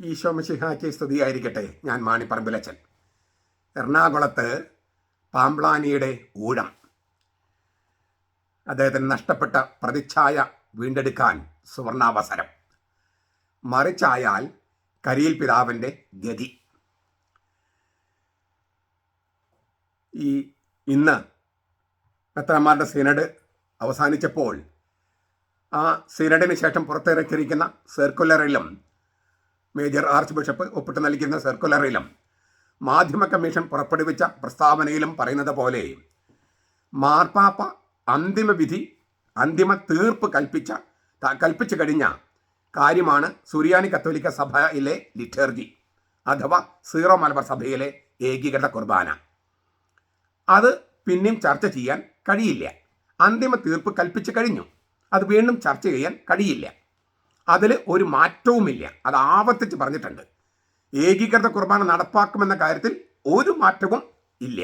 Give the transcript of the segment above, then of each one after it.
ഈശോ മിശിഹായ്ക്ക് സ്തുതിയായിരിക്കട്ടെ. ഞാൻ മാണിപ്പറമ്പിലച്ചൻ. എറണാകുളത്ത് പാമ്പ്ളാനിയുടെ ഊഴം, അദ്ദേഹത്തിന് നഷ്ടപ്പെട്ട പ്രതിച്ഛായ വീണ്ടെടുക്കാൻ സുവർണാവസരം. മറിച്ചായാൽ കരിയിൽ പിതാവിൻ്റെ ഗതി. ഇന്ന് മെത്രാന്മാരുടെ സിനഡ് അവസാനിച്ചപ്പോൾ ആ സിനഡിന് ശേഷം പുറത്തിറക്കിയിരിക്കുന്ന സർക്കുലറിലും മേജർ ആർച്ച് ബിഷപ്പ് ഒപ്പിട്ട് നൽകിയിരുന്ന സർക്കുലറിലും മാധ്യമ കമ്മീഷൻ പുറപ്പെടുവിച്ച പ്രസ്താവനയിലും പറയുന്നത് പോലെ മാർപ്പാപ്പ അന്തിമ തീർപ്പ് കൽപ്പിച്ചു കഴിഞ്ഞ കാര്യമാണ് സുറിയാനി കത്തോലിക്ക സഭയിലെ ലിറ്റർജി അഥവാ സീറോ മലബാർ സഭയിലെ ഏകീകൃത കുർബാന. അത് പിന്നെയും ചർച്ച ചെയ്യാൻ കഴിയില്ല. അന്തിമ തീർപ്പ് കൽപ്പിച്ചു കഴിഞ്ഞു, അത് വീണ്ടും ചർച്ച ചെയ്യാൻ കഴിയില്ല. അതിൽ ഒരു മാറ്റവുമില്ല. അത് ആവർത്തിച്ച് പറഞ്ഞിട്ടുണ്ട്. ഏകീകൃത കുർബാന നടപ്പാക്കുമെന്ന കാര്യത്തിൽ ഒരു മാറ്റവും ഇല്ല.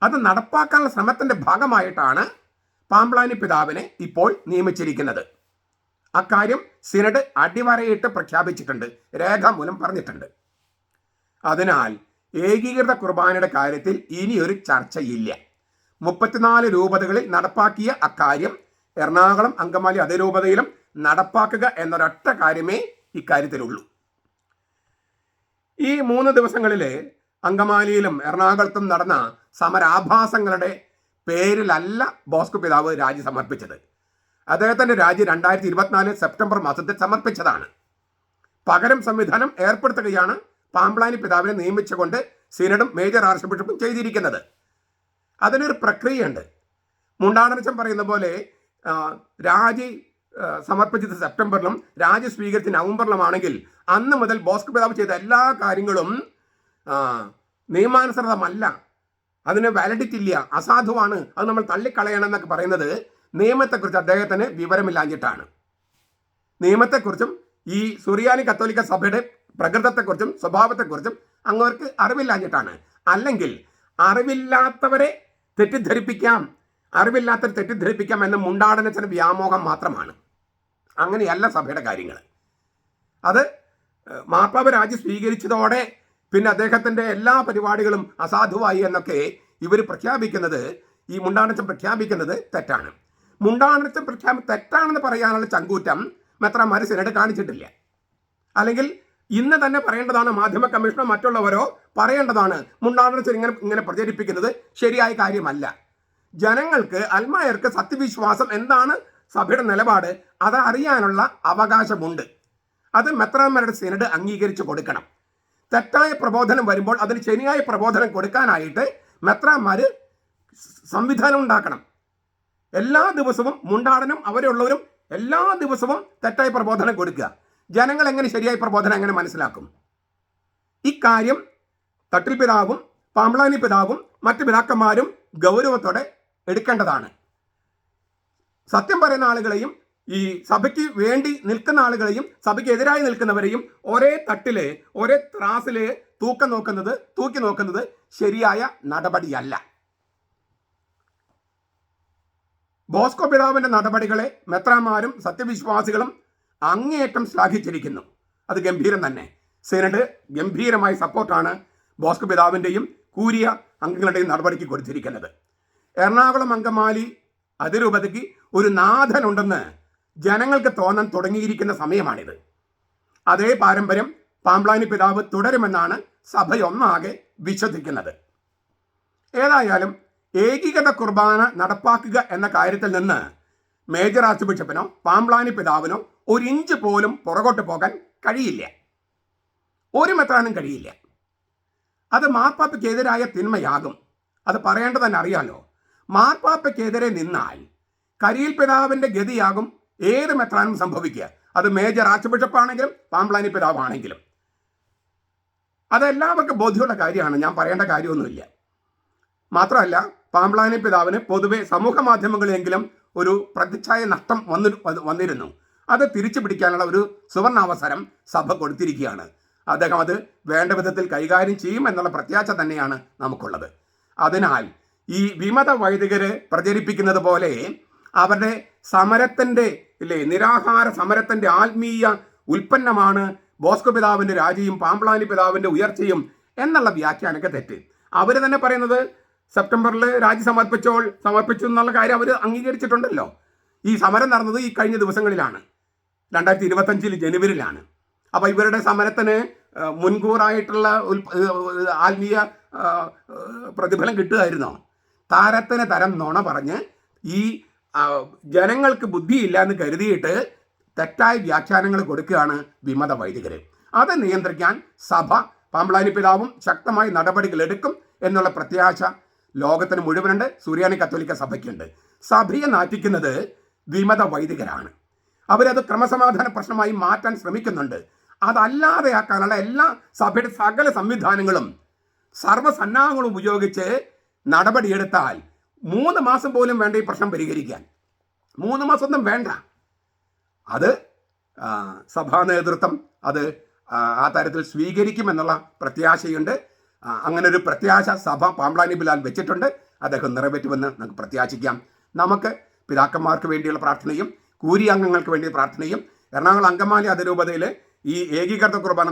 അത് നടപ്പാക്കാനുള്ള ശ്രമത്തിൻ്റെ ഭാഗമായിട്ടാണ് പാമ്പ്ളാനി പിതാവിനെ ഇപ്പോൾ നിയമിച്ചിരിക്കുന്നത്. അക്കാര്യം സിനഡ് അടിവരയിട്ട് പ്രഖ്യാപിച്ചിട്ടുണ്ട്, രേഖാമൂലം പറഞ്ഞിട്ടുണ്ട്. അതിനാൽ ഏകീകൃത കുർബാനയുടെ കാര്യത്തിൽ ഇനിയൊരു ചർച്ചയില്ല. 34 രൂപതകളിൽ നടപ്പാക്കിയ അക്കാര്യം എറണാകുളം അങ്കമാലി അതിരൂപതയിലും നടപ്പാക്കുക എന്നൊരൊറ്റ കാര്യമേ ഇക്കാര്യത്തിലുള്ളൂ. ഈ 3 ദിവസങ്ങളിൽ അങ്കമാലിയിലും എറണാകുളത്തും നടന്ന സമരാഭാസങ്ങളുടെ പേരിലല്ല ബോസ്കോ പിതാവ് രാജി സമർപ്പിച്ചത്. അദ്ദേഹത്തിൻ്റെ രാജി 2024 സെപ്റ്റംബർ മാസത്തിൽ സമർപ്പിച്ചതാണ്. പകരം സംവിധാനം ഏർപ്പെടുത്തുകയാണ് പാമ്പ്ളാനി പിതാവിനെ നിയമിച്ചുകൊണ്ട് സിനഡും മേജർ ആർച്ച് ബിഷപ്പും ചെയ്തിരിക്കുന്നത്. അതിനൊരു പ്രക്രിയയുണ്ട്. മുണ്ടാടനച്ചൻ പറയുന്ന പോലെ രാജി സമർപ്പിച്ചത് സെപ്റ്റംബറിലും രാജി സ്വീകരിച്ച് നവംബറിലുമാണെങ്കിൽ അന്ന് മുതൽ ബോസ്കോ പിതാവ് ചെയ്ത എല്ലാ കാര്യങ്ങളും നിയമാനുസൃതമല്ല, അതിന് വാലിഡിറ്റി ഇല്ല, അസാധുവാണ്, അത് നമ്മൾ തള്ളിക്കളയണം എന്നൊക്കെ പറയുന്നത് നിയമത്തെക്കുറിച്ച് അദ്ദേഹത്തിന് വിവരമില്ലാഞ്ഞിട്ടാണ്. നിയമത്തെക്കുറിച്ചും ഈ സുറിയാനി കത്തോലിക്ക സഭയുടെ പ്രകൃതത്തെക്കുറിച്ചും സ്വഭാവത്തെക്കുറിച്ചും അങ്ങവർക്ക് അറിവില്ലാഞ്ഞിട്ടാണ്. അല്ലെങ്കിൽ അറിവില്ലാത്തവരെ തെറ്റിദ്ധരിപ്പിക്കാം എന്ന മുണ്ടാടനത്തിന് വ്യാമോഹം മാത്രമാണ്. അങ്ങനെയല്ല സഭയുടെ കാര്യങ്ങൾ. അത് മാർപ്പാപ്പ രാജി സ്വീകരിച്ചതോടെ പിന്നെ അദ്ദേഹത്തിൻ്റെ എല്ലാ പരിപാടികളും അസാധുവായി എന്നൊക്കെ ഇവർ പ്രഖ്യാപിക്കുന്നത്, ഈ മുണ്ടാടനച്ചൻ പ്രഖ്യാപിക്കുന്നത് തെറ്റാണ്. മുണ്ടാടനച്ചൻ തെറ്റാണെന്ന് പറയാനുള്ള ചങ്കൂറ്റം മെത്രാന്മാർ സിനഡ് കാണിച്ചിട്ടില്ല. അല്ലെങ്കിൽ ഇന്ന് തന്നെ പറയേണ്ടതാണ്, മാധ്യമ കമ്മീഷനോ മറ്റുള്ളവരോ പറയേണ്ടതാണ്, മുണ്ടാടനച്ചൻ ഇങ്ങനെ പ്രചരിപ്പിക്കുന്നത് ശരിയായ കാര്യമല്ല. ജനങ്ങൾക്ക് അൽമായർക്ക് സത്യവിശ്വാസം എന്താണ്, സഭയുടെ നിലപാട്, അത് അറിയാനുള്ള അവകാശമുണ്ട്. അത് മെത്രാന്മാരുടെ സിനഡ് അംഗീകരിച്ചു കൊടുക്കണം. തെറ്റായ പ്രബോധനം വരുമ്പോൾ അതിന് ശരിയായ പ്രബോധനം കൊടുക്കാനായിട്ട് മെത്രാന്മാർ സംവിധാനം ഉണ്ടാക്കണം. എല്ലാ ദിവസവും മുണ്ടാടനം അവരുള്ളവരും എല്ലാ ദിവസവും തെറ്റായ പ്രബോധനം കൊടുക്കുക. ജനങ്ങൾ എങ്ങനെ ശരിയായ പ്രബോധനം എങ്ങനെ മനസ്സിലാക്കും? ഇക്കാര്യം തട്ടിൽ പിതാവും പാമ്പ്ളാനി പിതാവും മറ്റു പിതാക്കന്മാരും ഗൗരവത്തോടെ എടുക്കേണ്ടതാണ്. സത്യം പറയുന്ന ആളുകളെയും ഈ സഭയ്ക്ക് വേണ്ടി നിൽക്കുന്ന ആളുകളെയും സഭയ്ക്ക് എതിരായി നിൽക്കുന്നവരെയും ഒരേ തട്ടില് ഒരേ ത്രാസില് തൂക്കി നോക്കുന്നത് ശരിയായ നടപടിയല്ല. ബോസ്കോ പിതാവിന്റെ നടപടികളെ മെത്രാന്മാരും സത്യവിശ്വാസികളും അങ്ങേയറ്റം ശ്ലാഘിച്ചിരിക്കുന്നു. അത് ഗംഭീരം തന്നെ. സിനഡ് ഗംഭീരമായ സപ്പോർട്ടാണ് ബോസ്കോ പിതാവിൻ്റെയും കൂരിയ അംഗങ്ങളുടെയും നടപടിക്ക് കൊടുത്തിരിക്കുന്നത്. എറണാകുളം അങ്കമാലി അതിരൂപതയ്ക്ക് ഒരു നാഥനുണ്ടെന്ന് ജനങ്ങൾക്ക് തോന്നാൻ തുടങ്ങിയിരിക്കുന്ന സമയമാണിത്. അതേ പാരമ്പര്യം പാമ്പ്ളാനി പിതാവ് തുടരുമെന്നാണ് സഭയൊന്നാകെ വിശ്വസിക്കുന്നത്. ഏതായാലും ഏകീകൃത കുർബാന നടപ്പാക്കുക എന്ന കാര്യത്തിൽ നിന്ന് മേജർ ആർച്ച് ബിഷപ്പിനോ പാമ്പ്ളാനി പിതാവിനോ ഒരു ഇഞ്ച് പോലും പുറകോട്ട് പോകാൻ കഴിയില്ല. ഒരു മെത്രാനും കഴിയില്ല. അത് മാർപ്പാപ്പയ്ക്കെതിരായ തിന്മയാകും. അത് പറയേണ്ടത് തന്നെ അറിയാലോ. മാർപ്പാപ്പയ്ക്കെതിരെ നിന്നാൽ കരിയിൽ പിതാവിൻ്റെ ഗതിയാകും ഏത് മെത്രാനും സംഭവിക്കുക. അത് മേജർ ആർച്ച് ബിഷപ്പാണെങ്കിലും പാമ്പ്ളാനി പിതാവാണെങ്കിലും. അതെല്ലാവർക്കും ബോധ്യമുള്ള കാര്യമാണ്, ഞാൻ പറയേണ്ട കാര്യമൊന്നുമില്ല. മാത്രമല്ല പാമ്പ്ളാനി പിതാവിന് പൊതുവെ സമൂഹ മാധ്യമങ്ങളിലെങ്കിലും ഒരു പ്രതിച്ഛായ നഷ്ടം വന്നിരുന്നു. അത് തിരിച്ചു പിടിക്കാനുള്ള ഒരു സുവർണാവസരം സഭ കൊടുത്തിരിക്കുകയാണ്. അദ്ദേഹം അത് വേണ്ട വിധത്തിൽ കൈകാര്യം ചെയ്യും എന്നുള്ള പ്രത്യാശ തന്നെയാണ് നമുക്കുള്ളത്. അതിനാൽ ഈ വിമത വൈദികര് പ്രചരിപ്പിക്കുന്നത് പോലെ അവരുടെ സമരത്തിൻ്റെ നിരാഹാര സമരത്തിൻ്റെ ആത്മീയ ഉൽപ്പന്നമാണ് ബോസ്കോ പിതാവിൻ്റെ രാജിയും പാമ്പ്ളാനി പിതാവിൻ്റെ ഉയർച്ചയും എന്നുള്ള വ്യാഖ്യാനമൊക്കെ തെറ്റ്. അവർ തന്നെ പറയുന്നത് സെപ്റ്റംബറിൽ രാജി സമർപ്പിച്ചു എന്നുള്ള കാര്യം അവർ അംഗീകരിച്ചിട്ടുണ്ടല്ലോ. ഈ സമരം നടന്നത് ഈ കഴിഞ്ഞ ദിവസങ്ങളിലാണ്, 2025 ജനുവരിയിലാണ്. അപ്പോൾ ഇവരുടെ സമരത്തിന് മുൻകൂറായിട്ടുള്ള ആത്മീയ പ്രതിഫലം കിട്ടുമായിരുന്നോ? താരത്തിന് തരം നുണ പറഞ്ഞ് ഈ ജനങ്ങൾക്ക് ബുദ്ധിയില്ല എന്ന് കരുതിയിട്ട് തെറ്റായ വ്യാഖ്യാനങ്ങൾ കൊടുക്കുകയാണ് വിമത വൈദികർ. അത് നിയന്ത്രിക്കാൻ സഭ, പാമ്പ്ളാനി പിതാവും ശക്തമായി നടപടികൾ എടുക്കും എന്നുള്ള പ്രത്യാശ ലോകത്തിന് മുഴുവനുണ്ട്. സുറിയാനി കത്തോലിക്ക സഭയ്ക്കുണ്ട്. സഭയെ നാറ്റിക്കുന്നത് വിമത വൈദികരാണ്. അവരത് ക്രമസമാധാന പ്രശ്നമായി മാറ്റാൻ ശ്രമിക്കുന്നുണ്ട്. അതല്ലാതെയാക്കാനുള്ള എല്ലാ സഭയുടെ സകല സംവിധാനങ്ങളും സർവ്വസന്നാഹങ്ങളും ഉപയോഗിച്ച് നടപടിയെടുത്താൽ 3 മാസം പോലും വേണ്ട ഈ പ്രശ്നം പരിഹരിക്കാൻ. 3 മാസമൊന്നും വേണ്ട. അത് സഭാ നേതൃത്വം അത് ആ തരത്തിൽ സ്വീകരിക്കുമെന്നുള്ള പ്രത്യാശയുണ്ട്. അങ്ങനെ ഒരു പ്രത്യാശ സഭ പാമ്പ്ളാനി ബിലാൽ വെച്ചിട്ടുണ്ട്. അദ്ദേഹം നിറവേറ്റുമെന്ന് നമുക്ക് പ്രത്യാശിക്കാം. നമുക്ക് പിതാക്കന്മാർക്ക് വേണ്ടിയുള്ള പ്രാർത്ഥനയും കൂരി അംഗങ്ങൾക്ക് വേണ്ടിയ പ്രാർത്ഥനയും എറണാകുളം അങ്കമാലി അതിരൂപതയിൽ ഈ ഏകീകൃത കുർബാന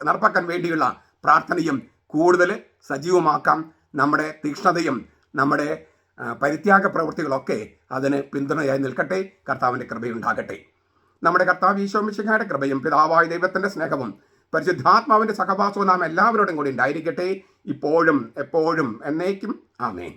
നടപ്പാക്കാൻ വേണ്ടിയുള്ള പ്രാർത്ഥനയും കൂടുതൽ സജീവമാക്കാം. നമ്മുടെ തീക്ഷ്ണതയും നമ്മുടെ പരിത്യാഗ പ്രവൃത്തികളൊക്കെ അതിന് പിന്തുണയായി നിൽക്കട്ടെ. കർത്താവിൻ്റെ കൃപയുണ്ടാകട്ടെ. നമ്മുടെ കർത്താവ് ഈശോ മിശിഹായുടെ കൃപയും പിതാവായ ദൈവത്തിൻ്റെ സ്നേഹവും പരിശുദ്ധാത്മാവിൻ്റെ സഹവാസവും നാം എല്ലാവരോടും കൂടി ഉണ്ടായിരിക്കട്ടെ, ഇപ്പോഴും എപ്പോഴും എന്നേക്കും. ആമേൻ.